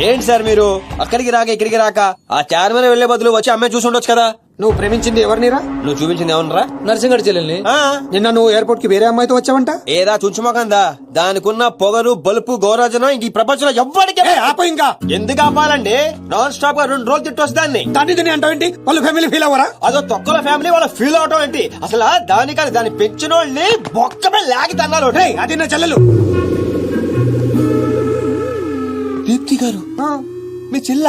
ఏంటి సార్ మీరు అక్కడికి రాక ఇక్కడికి రాక ఆ చార్మన్ వెళ్లే బదులు వచ్చి అమ్మాయి చూసి ఉండొచ్చు కదా. నువ్వు ప్రేమించింది ఎవరినిరా? నువ్వు చూపించింది ఏమన్నారా? నర్సింగడి చెల్లెల్ని. నిన్న నువ్వు ఎయిర్పోర్ట్ కి వేరే అమ్మాయితో వచ్చావంట. ఏదా చుంచుమకందా, దానికున్న పొగరు బలుపు గౌరవజనం ఇంక ఈ ప్రపంచంలో ఎవ్వడికి ఆపో ఇంకా. ఎందుకు ఆపాలండి? నాన్ స్టాప్ గా 2 రోజులు తిట్టొచ్చు దాన్ని. దాన్ని తిని అంటావేంటి? వాళ్ళు ఫ్యామిలీ ఫీల్ అవ్వరా? అదో తొక్కల ఫ్యామిలీ వాళ్ళ ఫీల్ అవటం ఏంటి? అసలు దానికని దాన్ని పెంచిన వాళ్ళని బొక్కమే లాగి తన్నారు. అది నా చెల్లెలు. దీప్తి గారు మీ చెల్ల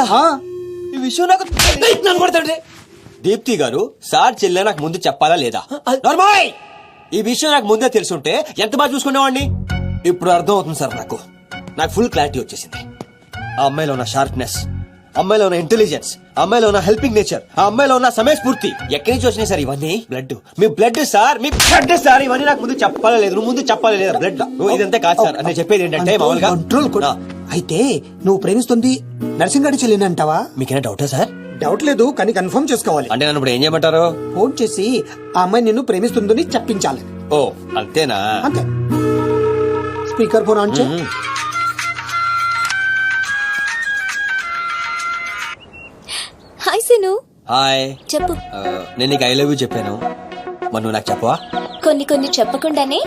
ఈ విషయం నాకు కొడతాండి. దీప్తి గారు సార్ చెల్లె నాకు ముందు చెప్పాలా లేదా? నార్మల్ ఈ విషయం నాకు ముందే తెలుసుంటే ఎంత బాగా చూసుకునేవాడిని. ఇప్పుడు అర్థం అవుతుంది సార్. నాకు ఫుల్ క్లారిటీ వచ్చేసింది. ఆ అమ్మాయిలో ఉన్న షార్ప్నెస్, అమ్మాయిలో ఉన్న ఇంటెలిజెన్స్, అమ్మాయిలో ఉన్న హెల్పింగ్ నేచర్, ఆ అమ్మాయిలో ఉన్న సమయస్ఫూర్తి ఎక్కడి నుంచి వచ్చినాయి సార్ ఇవన్నీ? బ్లడ్, మీ బ్లడ్ సార్, మీ బ్లడ్ సార్. ఇవన్నీ నాకు ముందు చెప్పాలా లేదు? నువ్వు ముందు చెప్పాలా లేదా? బ్లడ్ ఇదంతా కాదు సార్. నేను చెప్పేది ఏంటంటే మామూలుగా కంట్రోల్ కూడా. అయితే నువ్వు ప్రేమిస్తుంది నర్సింగడి చెల్లిని అంటావా? మీకేనా డౌటా సార్? డౌట్ లేదు, కానీ కన్ఫర్మ్ చేసుకోవాలి. అంటే నన్ను ఇప్పుడు ఏం చేయమంటారు? ఫోన్ చేసి ఆ అమ్మాయి నిన్ను ప్రేమిస్తుందని చెప్పించాలి. ఓ అంతేనా? అంతే. స్పీకర్ ఫోన్ ఆన్ చేయి. హాయ్ సిను. హాయ్. చెప్పు. నేను నీకు ఐ లవ్ యూ చెప్పాను, మరి నువ్వు నాకు చెప్పవా? కొన్ని చెప్పకుండానే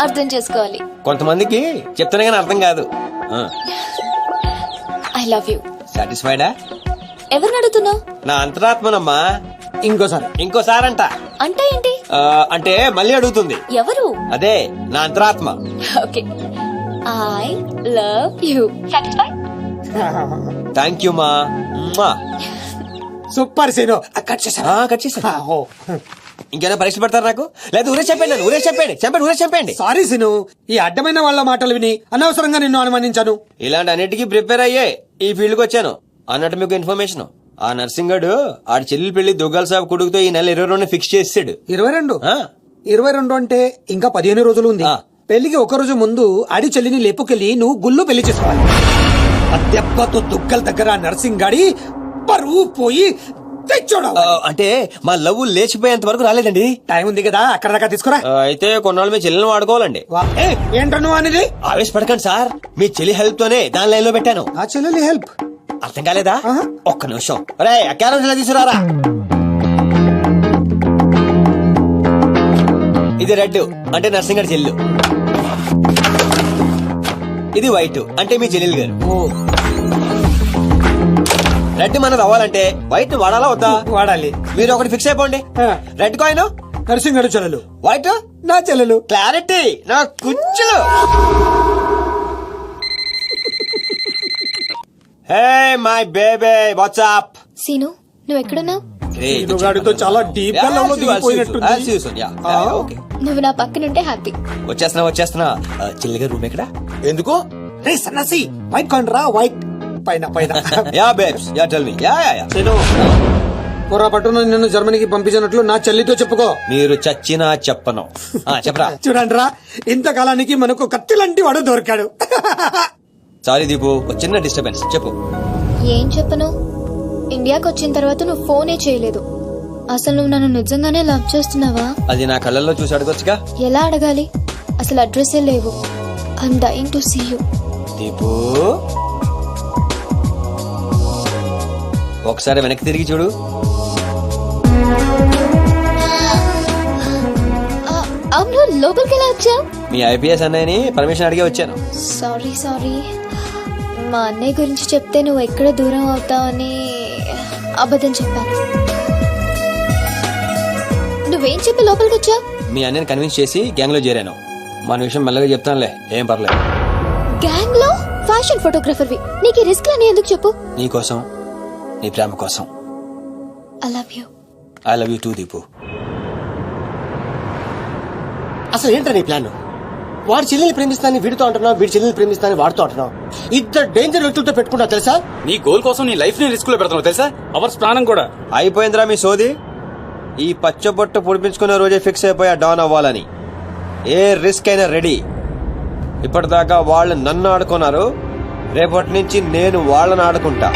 అర్థం చేసుకోవాలి. కొంతమందికి చెప్తానే కానీ అర్థం కాదు. I love you. సాటిస్ఫైడా? ఎవరిని అడుగుతున్నావు? నా అంతరాత్మనమ్మా. ఇంకోసారి అంట. అంటే ఏంటి? అంటే మళ్ళీ అడుగుతుంది. ఎవరు? అదే నా అంతరాత్మ. Okay. I love you. Satisfied? Thank you మా. Super scene. కట్ చేసా. ఇంకేనా పరీక్ష పెడతారు నాకు? లేదా ఊరే చెప్పండి. సారీ సీను, ఈ అడ్డమైన వాళ్ళ మాటలు విని అనవసరంగా నిన్ను అనుమానించాను. ఇలాంటి అన్నిటికీ ప్రిపేర్ అయ్యే ఈ ఫీల్డ్ కి వచ్చాను. అన్నట్టు మీకు ఇన్ఫర్మేషన్, ఆ నర్సింగడు ఆడి చెల్లెలు పెళ్లి దుగ్గాల సాబ్ కొడుకుతో ఈ నెల 22 ఫిక్స్ చేసాడు. 22 అంటే ఇంకా 15 రోజులు ఉంది. పెళ్లికి ఒక రోజు ముందు ఆడి చెల్లిని లేపుకెళ్ళి నువ్వు గుళ్ళు పెళ్లి చేసుకోవాలి. దెబ్బతో దుగ్గల దగ్గర నర్సింగ్ గాడి పరువు పోయి తెచ్చోడా. అంటే మా లవ్ లేచిపోయేంత వరకు రాలేదండి. టైం ఉంది కదా, అక్కడ దాకా తీసుకురా. అయితే కొన్నాళ్ళు మీ చెల్లెలను వాడుకోవాలండి. ఏంటను అనేది? ఆవేశపడకండి సార్, మీ చెల్లి హెల్ప్ తోనే దాని లైన్ లో పెట్టాను. ఆ చెల్లెలి హెల్ప్ అర్థం కాలేదా? ఒక్క నిమిషం. రే క్యారెట్ తీసుకురారా. ఇది రెడ్ అంటే నర్సింగడి చెల్లు, ఇది వైట్ అంటే మీ చెల్లెలు గారు. రెడ్ మనది అవ్వాలంటే వైట్ వాడాలా వద్దా? వాడాలి. మీరు ఒకటి ఫిక్స్ అయిపోండి. రెడ్ కాయిన్ నర్సింగడు చెల్లెలు, వైట్ నా చెల్లెలు. క్లారిటీ నా కుచ్చులు. Hey my baby, what's up? Seenu, నువ్వు ఎక్కడున్నావు? గాడితో చాలా డీప్ గా లవ్ లో దిగిపోయినట్టుంది. నువ్వు నా పక్కనుంటే హ్యాపీ. వచ్చేస్తున్నా. చెల్లిగా రూమ్ ఎక్కడ? ఎందుకు? రే సన్నసి, వైట్ కాయిన్ రా. వైట్ పైన. Yeah babes, yeah tell me. Yeah పొరపాటున నిన్ను జర్మనీకి పంపించినట్లు నా చెల్లితో చెప్పుకో. మీరు చచ్చినా చెప్పను. చెప్పరా. చూడండి రా, ఇంతకాలానికి మనకు కత్తి లాంటి వాడు దొరికాడు. సారీ దీపు, ఒక చిన్న డిస్టర్బెన్స్. చెప్పు. ఏం చెప్పను? ఇండియాకి వచ్చిన తర్వాత నువ్వు ఫోనే చేయలేదు. అసలు నువ్వు నన్ను నిజంగానే లవ్ చేస్తున్నావా? అది నా కళ్ళల్లో చూసి అడగొచ్చుగా. ఎలా అడగాలి? అసలు అడ్రస్సే లేవు. I'm dying to see you. Deepu, ఒకసారి వెనక్కి తిరిగి చూడు. అవును, లోపలికి ఎలా వచ్చావు? మీ ఐపీఎస్ అన్నయ్యని పర్మిషన్ అడిగే వచ్చాను. సారీ. మా అన్నయ్య గురించి చెప్తే నువ్వు ఎక్కడ దూరం అవుతావని అబద్ధం చెప్పాను. నువ్వేం చెప్పి లోపలికి వచ్చావు? మీ అన్నయ్యని కన్విన్స్ చేసి గ్యాంగ్ లో చేరాను. మన విషయం మెల్లగా చెప్తానులే, ఏం పర్లేదు. గ్యాంగ్ లో ఫ్యాషన్ ఫోటోగ్రాఫర్వి, నీకు రిస్క్ లని ఎందుకు చెప్పు? నీ కోసం, నీ ప్రేమ కోసం. I love you. I love you two Deepu. అసలు ఏంటో నీ ప్లాన్? వాడి చెల్లెల్ని ప్రేమిస్తానని వీడితో అంటున్నావు, వీడి చెల్లెల్ని ప్రేమిస్తానని వాడితో అంటున్నావు. ఇద్దరు డేంజర్ వ్యక్తులతో పెట్టుకున్నావు తెలుసా? నీ గోల్ కోసం నీ లైఫ్ ని రిస్క్ లో పెడుతున్నావు తెలుసా? అవర్స్ ప్రాణం కూడా. అయిపోయిందిరా మీ సోది. ఈ పచ్చబొట్టు పొడిపించుకునే రోజే ఫిక్స్ అయిపోయా డాన్ అవ్వాలని. ఏ రిస్క్ అయినా రెడీ. ఇప్పటిదాకా వాళ్ళు నన్ను ఆడుకున్నారు, రేపటి నుంచి నేను వాళ్ళని ఆడుకుంటా.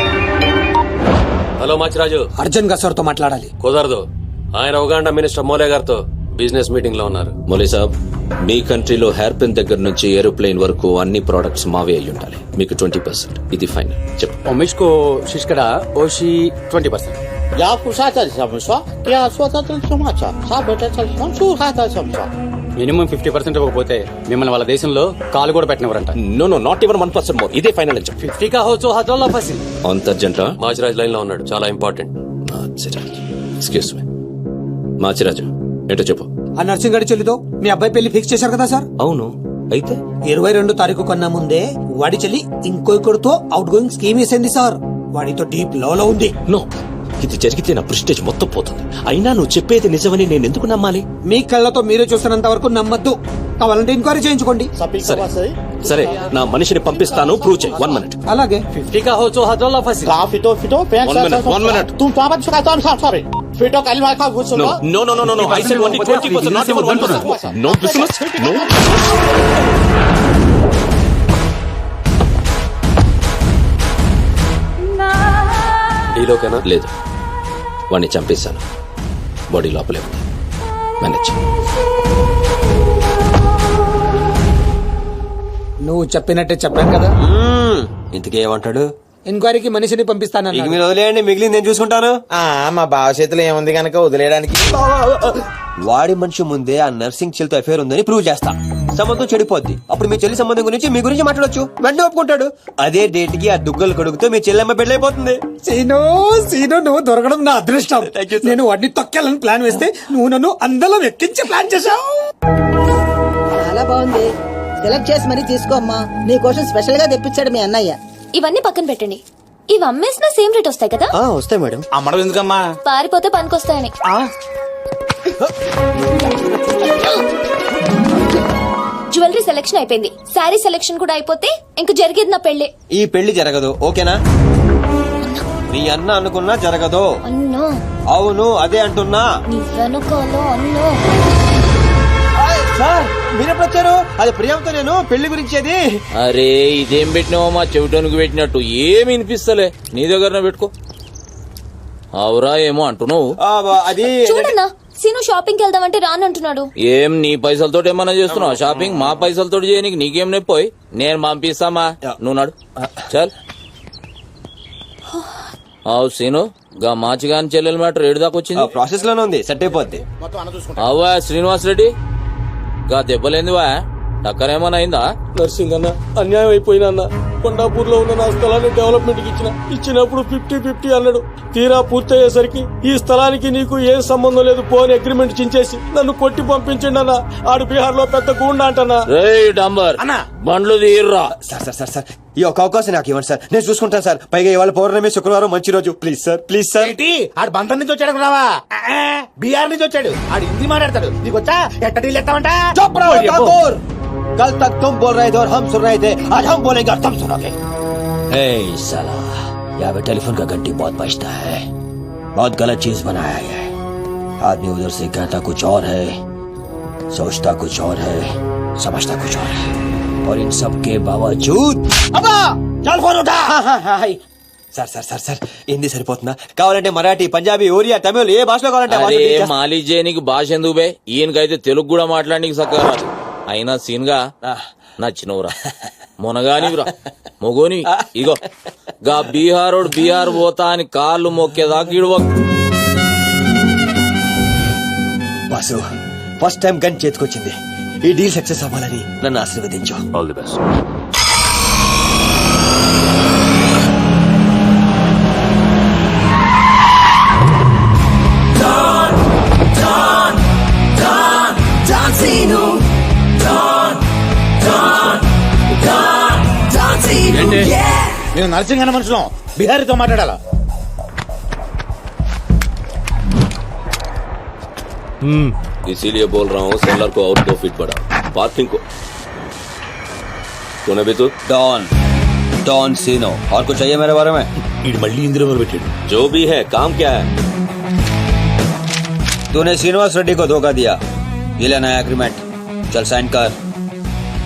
హలో మాచిరాజు, అర్జున్ గా సార్ తో మాట్లాడాలి. కుదరదు. ఆయన ఉగాండా మినిస్టర్ మోలే గారితో బిజినెస్ మీటింగ్ లో ఉన్నారు. మౌలి సాబ్, మీ కంట్రీలో హెయిర్ పిన్ దగ్గర నుంచి ఏరోప్లేన్ వరకు అన్ని ప్రొడక్ట్స్ మావే అయి ఉండాలి. మీకు 20%. ఇది ఫైనల్. చెప్పు. ఒమిష్కో శిష్కడ ఓషి 20%.要不啥子怎么说？要说这什么着？啥不这这什么出还的怎么着？ మినిమం 50% ఇవ్వకపోతే మిమ్మల్ని వాళ్ళ దేశంలో కాలు కూడా పెట్టినవరంట. No no, not even 1% more. ఇదే ఫైనల్ అని చెప్పు. 50 కా హో 4,000 ఫసి. అంత అర్జెంట్? మాచిరాజ్ లైన్ లో ఉన్నాడు, చాలా ఇంపార్టెంట్. Excuse me. మాచిరాజు, ఏంటో చెప్పు. ఆ నర్సింగ్ గడి చెల్లితో మీ అబ్బాయి పెళ్లి ఫిక్స్ చేశారు కదా సార్? అవును, అయితే 22 తారీఖు కన్నా ముందే వాడి చెల్లి ఇంకొకరితో అవుట్ గోయింగ్ స్కీమ్ వేసింది సార్. వాడితో డీప్ లో ఉంది. నో, ఇది జరిగితే నా ప్రెస్టేజ్ మొత్తం పోతుంది. అయినా నువ్వు చెప్పేది నిజమని నేను ఎందుకు నమ్మాలి? మీ కళ్ళతో మీరే చూసినంత వరకు నమ్మద్దు. కావాలంటే ఎంక్వైరీ చేయించుకోండి. సరే, నా మనిషిని పంపిస్తాను. ప్రూవ్ చేయి. 1 minute. అలాగే 50 కా హో 4,000 ఫసి. Fito, pensa. 1 minute. Tu toma tu cartão, sabe? Fito, ele vai ficar com No, no, no, no, no, no. I said only 20%, not even 1%. No business. No. డీలోకేనా? లేదు, వాడిని చంపేశాను. బాడీ లోపలే ఉంది. మేనేజ్. నువ్వు చెప్పినట్టే చెప్పాను కదా. ఇంతకీ ఏమంటాడు? ఎంక్వైరీకి మనిషిని ఇక పంపిస్తానన్నాడు. మీరు వదిలేయండి, మిగిలింది నేను చూసుకుంటాను. మా బావ చేతిలో ఏముంది గనక వదిలేయడానికి. వాడి మనిషి ముందే ఆ నర్సింగ్ చెల్లితో అఫేర్ ఉందని ప్రూవ్ చేస్తా. సంబంధం చెడిపోద్ది. అప్పుడు మీ చెల్లి సంబంధం గురించి మీ గురించి మాట్లాడొచ్చు. వెంటనే ఒప్పుకుంటాడు. అదే డేట్ కి ఆ దుగ్గలు కొడుకుతో మీ చెల్లెమ్మ పెళ్ళైపోతుంది. సీను నువ్వు దొరకడం నా అదృష్టం. Thank you, sir. నేను వాడిని తొక్కాలని ప్లాన్ వేస్తే నువ్వు నన్ను అందలో ఎక్కించి ప్లాన్ చేశావు. చాలా బాగుంది. సెలెక్ట్ చేసి మరీ తీసుకోమ్మా. నీకోసం స్పెషల్ గా తెప్పించాడు మీ అన్నయ్య. ఇవన్నీ పక్కన పెట్టండి. ఇవి అమ్మేసిన సేమ్ రేట్ వస్తాయి కదా? వస్తాయి మేడం. అమ్మడం ఎందుకమ్మా? పారిపోతే పనికొస్తాయని. జ్యువెలరీ సెలెక్షన్ అయిపోయింది. శారీ సెలెక్షన్ కూడా అయిపోతే ఇంక జరిగేది నా పెళ్లి. ఈ పెళ్లి జరగదు, ఓకేనా? మీ అన్న అనుకున్నా జరగదు. అన్నో, అవును, అదే అంటున్నా. నీ వెనుకలో అన్నో. సార్, మీరెప్పుడు వచ్చారు? అది ప్రియాంక, నేను పెళ్లి గురించి. అది అరే ఇదేం పెట్టినావో మా చెవిటోనికి పెట్టినట్టు ఏమి వినిపిస్తలే. నీ దగ్గర పెట్టుకో. అవురా ఏమో అంటున్నావు. అది చూడన్నా, సీను షాపింగ్ కి వెళ్దామంటే రానంటున్నాడు. ఏం నీ పైసలతో ఏమన్నా చేస్తున్నావు షాపింగ్? మా పైసలతో చేయనీకి నీకేం నొప్పోయి? నేను పంపిస్తామా, నువ్వు నాడు. చల్. అవు సీను, గా మాచిగాని చెల్లెల మ్యాటర్ ఏడు దాకా వచ్చింది. ప్రాసెస్ లోనే ఉంది, సెట్ అయిపోద్ది. అవ్వా శ్రీనివాస్ రెడ్డి, గా దెబ్బలేందివా? టక్కరేమన్నా అయిందా? నర్సింగ్ అన్న అన్యాయం అయిపోయినా అన్న. కొండాపూర్ లో ఉన్న నా స్థలాన్ని డెవలప్మెంట్ కి ఇచ్చినప్పుడు 50-50 అన్నాడు. తీరా పూర్తయ్యేసరికి ఈ స్థలానికి నీకు ఏం సంబంధం లేదు పో అని అగ్రిమెంట్ చించేసి నన్ను కొట్టి పంపించండి అన్న. ఆడు బీహార్ లో పెద్ద గూండా అంటన్నా. రేయ్ డంబర్, బండ్లు తీర్రా. సార్ ఈ ఒక్క అవకాశం నాకు ఇవ్వండి సార్, నేను చూసుకుంటాను సార్. పైగా ఇవాళ పౌర్ణమి, శుక్రవారం మంచి రోజు. Please sir, please sir. ఆడు బంధం నుంచి వచ్చాడు రావా? బీహార్ నుంచి వచ్చాడు. ఆడు హిందీ మాట్లాడతాడు. నీకు వచ్చా? ఎట్ట డీల్ ఎత్తామంట? कल तक तुम बोल रहे थे और हम सुन रहे थे, आज हम बोलेंगे और तुम सुनोगे. साला, यहाँ पे टेलीफोन का घंटी बहुत बजता है. बहुत गलत चीज बनाया है. आदमी उधर से कहता कुछ और है, सोचता कुछ और है, समझता कुछ और है. और इन सब के बावजूद चल फोन उठा. సార్ హిందీ సరిపోతుందా? కావాలంటే మరాఠీ, పంజాబీ, ఒరియా, తమిళ్, ఏ భాషలో కావాలంటే ఆ భాషలో అరే teach చేస్తా. మాలిష్ చేయనీకి భాష ఎందుకు బే? ఈయనకైతే తెలుగు కూడా మాట్లాడనీకి సక్కగా రాదు. అయినా సీన్ గా నచ్చినవురా, మునగానివిరా, మొగోని. ఇగో గా బీహార్ పోతా అని కాళ్ళు మొక్కేదాకా ఇడవ. బాసు, ఫస్ట్ టైం గన్ చేతికొచ్చింది. ఈ డీల్ సక్సెస్ అవ్వాలని నన్ను ఆశీర్వదించు. All the best. నేను నర్సింగ్ అన్న మనుషులు బిహారీతో మాట్లాడాలా? इसीलिए बोल रहा हूँ सेलर को और 2 फीट बढ़ा, पार्किंग को. कौन है बे तू? डॉन सीनो. और कुछ चाहिए मेरे बारे में? మళ్ళీ ఇందులో పెట్టాడు. जो भी है, काम क्या है? तूने श्रीनिवास रेड्डी को धोखा दिया. ये लेना है एग्रीमेंट. चल साइन कर.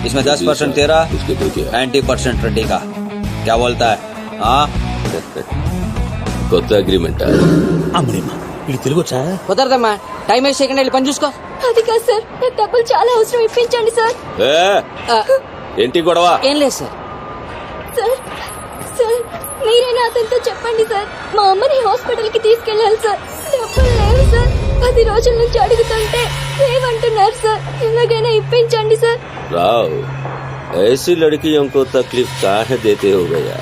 इसमें 10% तेरा, उसके तो क्या? 90% रेड्डी का. क्या बोलता है? हाँ, కొత్త అగ్రిమెంట్. అమ్మేమ్మా ఇది తెలుగు వచ్చా? కుదరదమ్మా. టైం వేస్ట్ చేయకుండా వెళ్ళి పని చూసుకో. అది కాదు సార్, నాకు డబ్బులు చాలా అవసరం, ఇప్పించండి సార్. ఏంటి గొడవ? ఏం లేదు సార్. సార్ సార్ మీరైనా అతనితో చెప్పండి సార్, మా అమ్మని హాస్పిటల్ కి తీసుకెళ్ళాలి సార్. డబ్బులు లేవు సార్, 10 రోజుల నుంచి అడుగుతుంటే లేవంటున్నారు సార్. ఎలాగైనా ఇప్పించండి సార్. రావ్, ऐसी लड़कियों को तकलीफ काहे देते हो गया?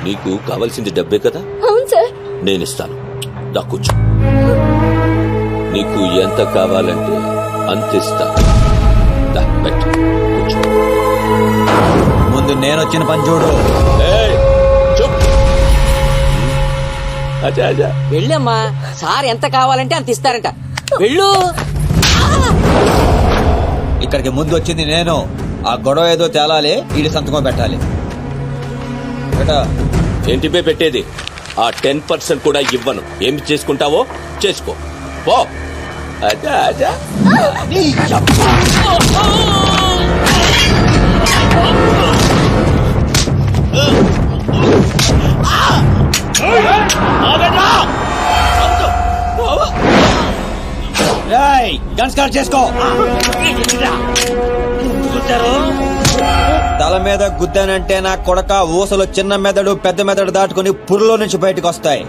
నీకు కావాల్సింది డబ్బే కదా, అవును సార్. నేనిస్తాను. దా కూర్చో. నీకు ఎంత కావాలంటే అంత ఇస్తా. దా, పెట్టు, కూర్చో. ముందు నేను వచ్చిన పని చూడు. ఏయ్, చూప్. అజా అజా. వెళ్ళమ్మా, సార్ ఎంత కావాలంటే అంత ఇస్తారంట. వెళ్ళు. ఇక్కడికి ముందు వచ్చింది నేను. ఆ గొడవ ఏదో తేలాలి, ఈడి సంతకం పెట్టాలి. ఏంటి బే పెట్టేది? ఆ 10% కూడా ఇవ్వను. ఏమి చేసుకుంటావో చేసుకో, పో. అజా అజా. గన్స్ కార్డ్ చేసుకో. తల మీద గుద్దానంటే నా కొడక ఊసలు చిన్న మెదడు పెద్ద మెదడు దాటుకుని పుర్లో నుంచి బయటకు వస్తాయి.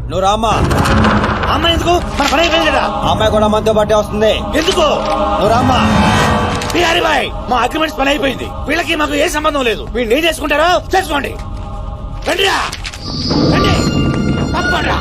నువ్వు రామ్మా. అమ్మాయి ఎందుకు? మన పని అయిపోయింది కదా. అమ్మాయి కూడా మనతో పాటే వస్తుంది. ఎందుకు? నువ్వు రామ్మా. బిహారీ బాయ్, మా అగ్రిమెంట్స్ పని అయిపోయింది. వీళ్ళకి మాకు ఏ సంబంధం లేదు. వీళ్ళు ఏం చేసుకుంటారో చేసుకోండి. రండిరా, రండి, తప్పండ్రా.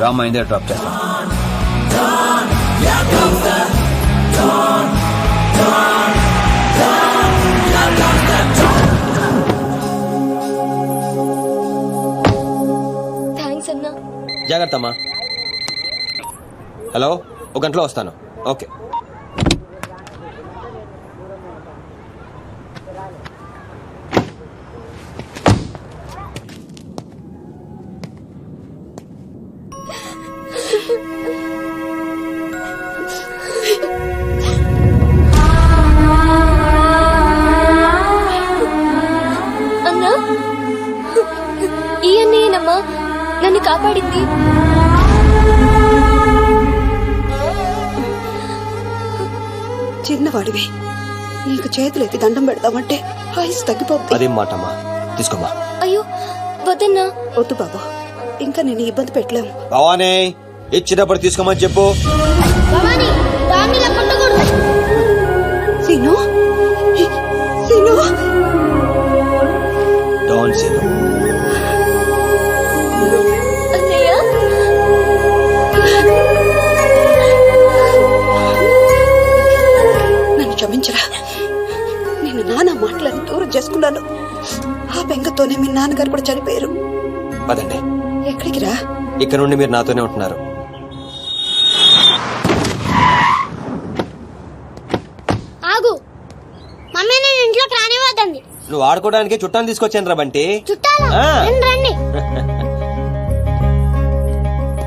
రామ్మా, ఇందే డ్రాప్ చేస్తాను. థ్యాంక్స్ అన్నా. జాగ్రత్త అమ్మా. హలో, 1 గంటలో వస్తాను. ఓకే. అన్నా, ఈ అన్నయ్యనమ్మా నన్ను కాపాడింది. చిన్నవాడివి, నీకు చేతులెత్తి దండం పెడతామంటే ఆయుస్ తగ్గిపోతుంది. అదేం మాటమ్మా, తీసుకోమ్మా. అయ్యో వద్దన్నా. వద్దు బాబు, ఇంకా నేను ఇబ్బంది పెట్టలేము. భవానీ, ఇచ్చినప్పుడు తీసుకోమని చెప్పు. సీను, సీను, డోంట్ సీను. క్షమించరా. నేను నాన్న మాటలను దూరం చేసుకున్నాను. ఆ బెంగతోనే మీ నాన్నగారు కూడా చనిపోయారు. పదండి, ఎక్కడికి రా? ఇక్కడ నుండి మీరు నాతోనే ఉంటున్నారు. ఆగు, మమ్మీ నేను ఇంట్లోకి రానివ్వద్దండి. నువ్వు ఆడుకోవడానికి చుట్టాలు తీసుకొచ్చాను రా బంటి. చుట్టాలా? ఆ. రండి.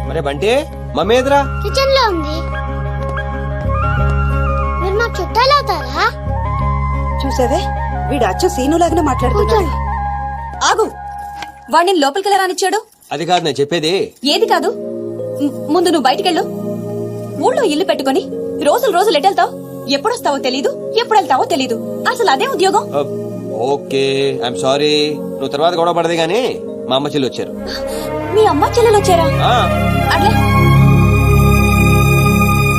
మరే బంటి, మమ్మీ ఎదురా? కిచెన్ లో ఉంది. మీరు మా చుట్టాలు అవుతారా? చూసావే, వీడు అచ్చ సీనులాగానే మాట్లాడుతున్నాడు. ఆగు, వాడిని లోపలికి రానిచ్చాడు. అది కాదు నేను చెప్పేది. ఏది కాదు, ముందు నువ్వు బయటికెళ్ళు. ఊళ్ళో ఇల్లు పెట్టుకుని రోజులు రోజులు ఎటెళ్తావు? ఎప్పుడొస్తావో తెలీదు, ఎప్పుడు వెళ్తావో తెలీదు. అసలు అదే ఉద్యోగం. Okay, I'm sorry. నువ్వు తర్వాత గొడవ పడదే గానీ మా అమ్మ చెల్లి వచ్చారు. మీ అమ్మ చెల్లెలు వచ్చారా? ఆ. అట్లే